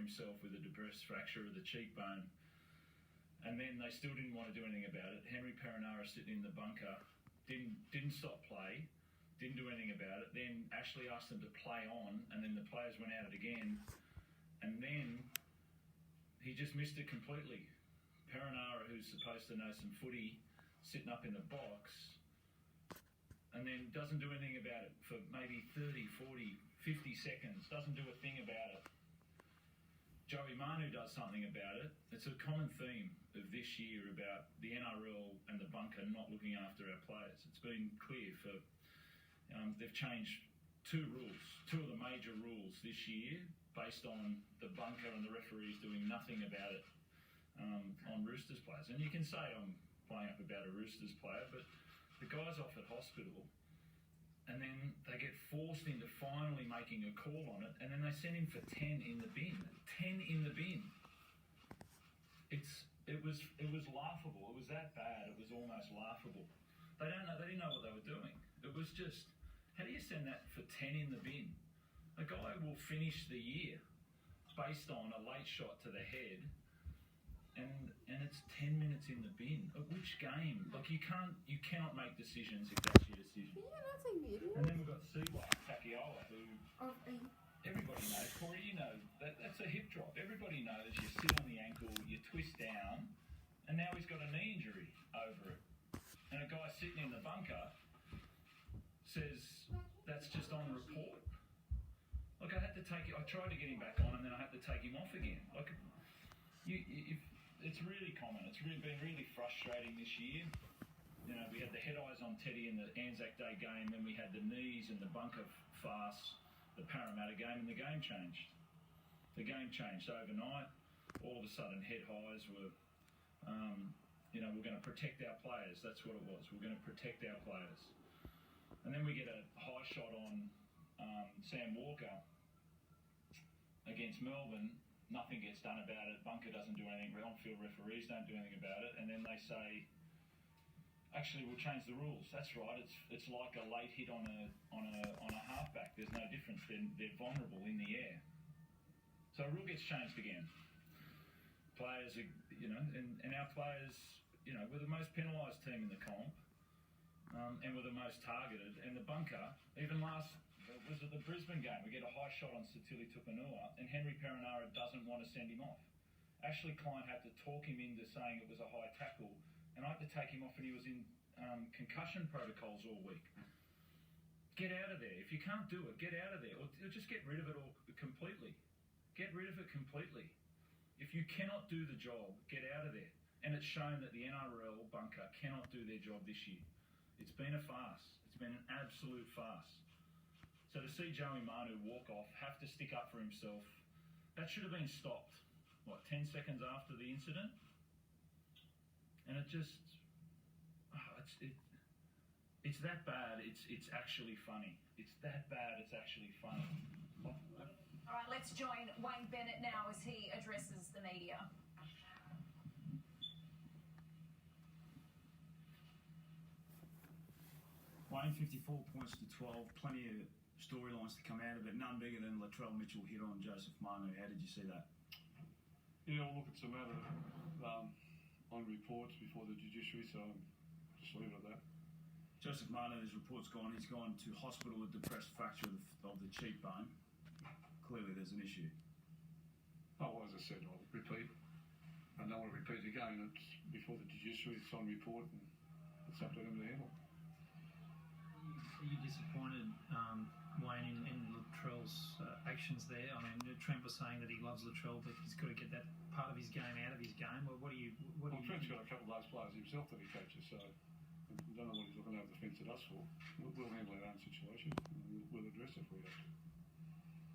himself with a depressed fracture of the cheekbone. And then they still didn't want to do anything about it. Henry Perenara sitting in the bunker, didn't stop play, didn't do anything about it. Then Ashley asked them to play on, and then the players went at it again. And then he just missed it completely. Perenara, who's supposed to know some footy, sitting up in the box, and then doesn't do anything about it for maybe 30, 40, 50 seconds, doesn't do a thing about it. Joey Manu does something about it. It's a common theme of this year about the NRL and the bunker not looking after our players. It's been clear for... they've changed two of the major rules this year based on the bunker and the referees doing nothing about it on Roosters players. And you can say I'm playing up about a Roosters player, but the guy's off at hospital, and then they get forced into finally making a call on it, and then they send him for 10 in the bin. 10 in the bin. It was laughable. It was that bad. It was almost laughable. They didn't know what they were doing. It was just, how do you send that for 10 in the bin? A guy will finish the year based on a late shot to the head, and it's 10 minutes in the bin. At which game? Like, you cannot make decisions if that's your decision. And then we've got Siwa Takiola, who everybody knows. Corey, you know, that's a hip drop. Everybody knows you sit on the ankle, you twist down, and now he's got a knee injury over it. And a guy sitting in the bunker says, that's just on report. Like, I tried to get him back on, and then I had to take him off again. Like, it's really common. It's been really frustrating this year. You know, we had the head eyes on Teddy in the Anzac Day game, then we had the knees and the bunker farce, the Parramatta game, and the game changed. The game changed overnight. All of a sudden, head highs were, we're going to protect our players. That's what it was. We're going to protect our players. And then we get a high shot on Sam Walker against Melbourne. Nothing gets done about it. Bunker doesn't do anything. On-field referees don't do anything about it. And then they say, actually, we'll change the rules. That's right. It's like a late hit on a halfback. There's no difference. They're vulnerable in the air. So a rule gets changed again. Players are, and our players, we're the most penalised team in the comp, and we're the most targeted. And the bunker, even was it the Brisbane game? We get a high shot on Satili Tupanua, and Henry Perenara doesn't want to send him off. Ashley Klein had to talk him into saying it was a high tackle, and I had to take him off, and he was in concussion protocols all week. Get out of there. If you can't do it, get out of there. Or just get rid of it all completely. Get rid of it completely. If you cannot do the job, get out of there. And it's shown that the NRL bunker cannot do their job this year. It's been a farce. It's been an absolute farce. So to see Joey Manu walk off, have to stick up for himself, that should have been stopped, 10 seconds after the incident? And it just, it's that bad, it's actually funny. It's that bad, it's actually funny. All right, let's join Wayne Bennett now as he addresses the media. Wayne, 54 points to 12, plenty of storylines to come out of it, none bigger than Latrell Mitchell hit on Joseph Manu. How did you see that? Yeah, well, look, it's a matter on reports before the judiciary, so just leave it at that. Joseph Manu, his report's gone. He's gone to hospital with depressed fracture of the cheekbone. Clearly there's an issue. Oh, well, as I said, I'll repeat. I don't want to repeat again. It's before the judiciary, it's on report, and it's up to them to handle. Are you disappointed, Wayne, in Latrell's actions there? I mean, Trent was saying that he loves Latrell, but he's got to get that part of his game out of his game. Well, Trent's got a couple of those players himself that he coaches, so I don't know what he's looking over the fence at us for. We'll handle our own situation. We'll address it if we have to.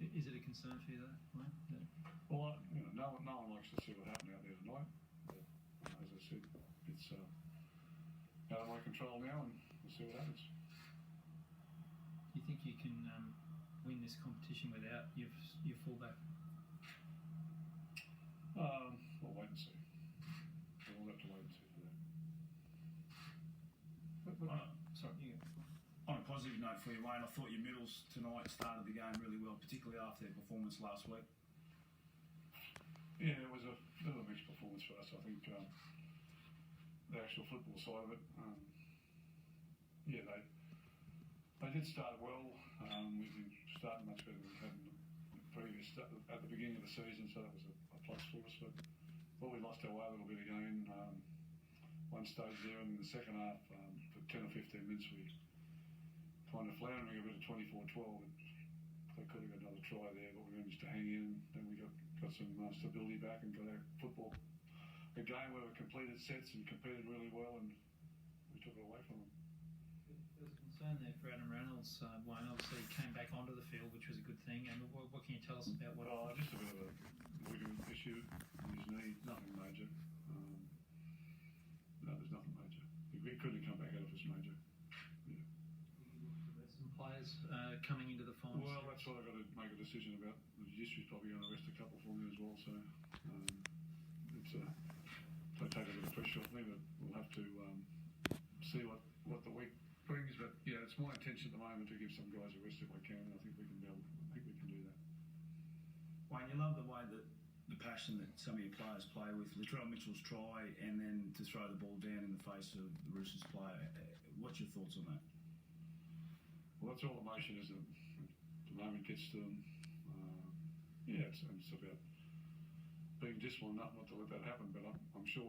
Is it a concern for you, though, Wayne? Yeah. Well, no one likes to see what happened out there tonight. But, as I said, it's out of my control now, and we'll see what happens. Do you think you can win this competition without your fullback? We'll wait and see. We'll have to wait and see for that. On a positive note for you, Wayne, I thought your middles tonight started the game really well, particularly after their performance last week. performance for us. I think the actual football side of it, they did start well. We've been starting much better than we had in the previous at the beginning of the season, so that was a plus for us. But thought we lost our way a little bit again. One stage there, and in the second half, for 10 or 15 minutes, we kind of floundering a bit of 24-12. They could have got another try there, but we managed to hang in. Then we got some stability back and got our football. A game where we completed sets and competed really well, and we took it away from them. There was a concern there for Adam Reynolds. Wayne obviously came back onto the field, which was a good thing. And what can you tell us about what? Just a bit of a ligament issue in his knee. Nothing major. No, there's nothing major. He couldn't come back out if it's major. Yeah. There's some players coming into the finals. Well, that's what I've got to make a decision about. The judiciary's probably going to arrest a couple for me as well, so it's they take a bit of pressure off me, but we'll have to see what the week brings. But yeah, it's my intention at the moment to give some guys a rest if I can. And I think we can do that. Wayne, you love the way that the passion that some of your players play with. Latrell Mitchell's try, and then to throw the ball down in the face of the Roosters player. What's your thoughts on that? Well, that's all emotion, isn't it? The moment gets to them. It's about being disciplined enough not to let that happen. But I'm sure,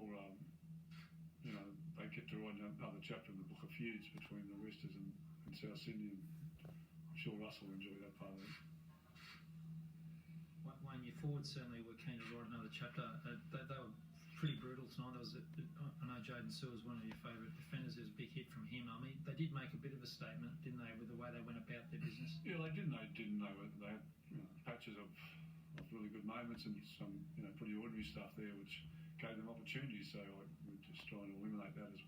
they get to write another chapter in the book of feuds between the Roosters and South Sydney. And I'm sure Russell will enjoy that part of it. Wayne, your forwards certainly were keen to write another chapter. They were pretty brutal tonight. I know Jaden Sewer was one of your favourite defenders. There was a big hit from him. I mean, they did make a bit of a statement, didn't they, with the way they went about their business? Yeah, they didn't. They had patches of really good moments and some pretty ordinary stuff there, which gave them opportunities. So we're just trying to eliminate that as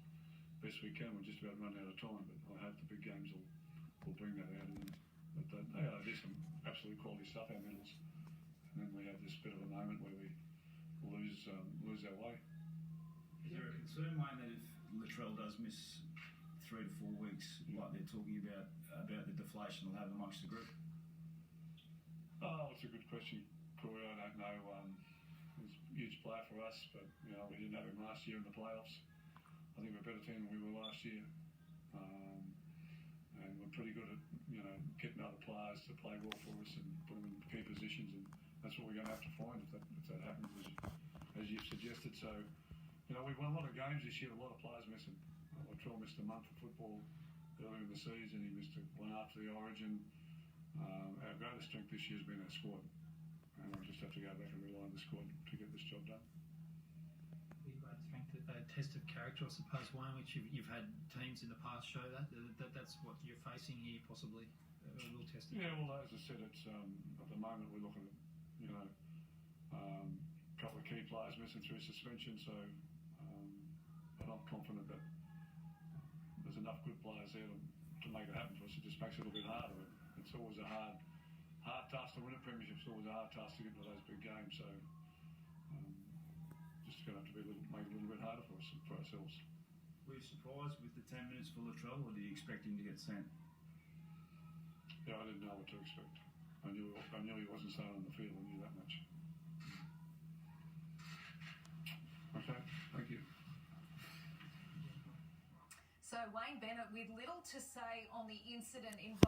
best we can. We're just about running out of time, but I hope the big games will bring that out. But they do some absolute quality stuff, our medals. And then we have this bit of a moment where we lose our way. Is there a concern, Wayne, that if Latrell does miss 3 to 4 weeks, like they're talking about the deflation they'll have amongst the group? Oh, it's a good question, Corey. I don't know. He's a huge player for us, but we didn't have him last year in the playoffs. I think we're a better team than we were last year, and we're pretty good at getting other players to play well for us and put them in key positions, and that's what we're going to have to find if that happens, as you've suggested. So, we've won a lot of games this year. A lot of players missing. Latrell missed a month of football earlier in the season. He missed one after the Origin. Our greatest strength this year has been our squad, and we'll just have to go back and rely on the squad to get this job done. Your great strength, a test of character, I suppose, Wayne, which you've had teams in the past show that's what you're facing here, possibly. A real test. Yeah, well, as I said, it's at the moment we're looking at a couple of key players missing through suspension, so but I'm confident that there's enough good players there to make it happen for us. It just makes it a little bit harder. It's always a hard task to win a premiership. It's always a hard task to get into those big games. So just going to have to make it a little bit harder for ourselves. Were you surprised with the 10 minutes for Latrell, or do you expect him to get sent? Yeah, I didn't know what to expect. I knew he wasn't staying on the field. I knew that much. Okay, thank you. So Wayne Bennett with little to say on the incident involved.